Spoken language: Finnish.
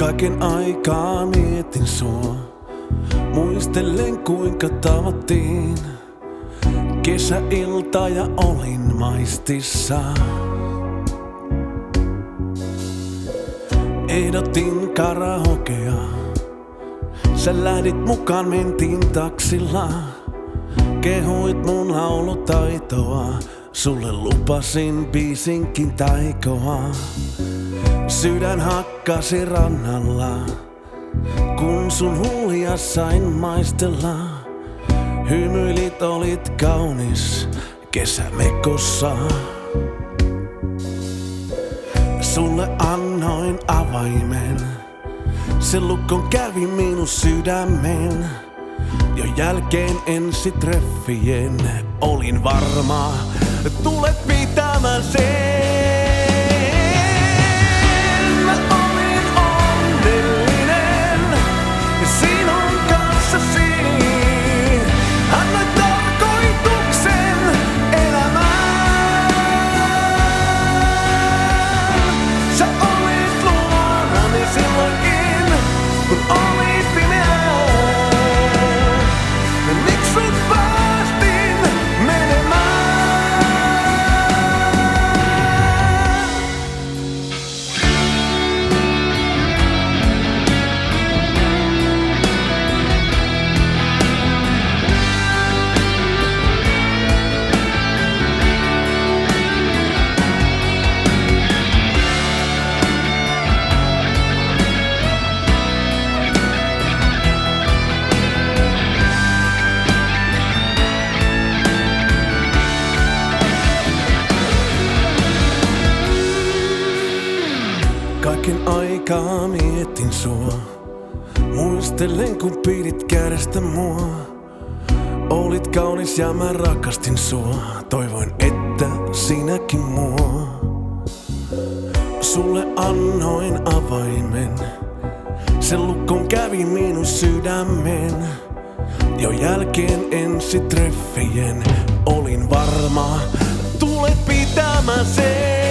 Kaiken aikaa mietin sua, muistellen kuinka tavattiin. Kesäilta ja olin maistissa. Ehdotin karaokea, sä lähdit mukaan, mentiin taksilla. Kehuit mun laulutaitoa, sulle lupasin biisinkin taikoa. Sydän hakkasi rannalla, kun sun huulia sain maistella. Hymyilit, olit kaunis kesämekossa. Sulle annoin avaimen, se lukon kävi minun sydämen. Jo jälkeen ensitreffien olin varma, tulet pitämään sen. Mä olin onnellinen sinun kanssasi. Annoit tarkoituksen elämään. Sä olit luonani silloinkin, kun oli pimeää. Miksi sut päästin menemään? Kaiken aikaa mietin sua, muistelen kun pidit kädestä mua. Olit kaunis ja mä rakastin sua, toivoin että sinäkin mua. Sulle annoin avaimen, se lukon kävi minun sydämen. Jo jälkeen ensitreffien olin varma, tulet pitämään sen.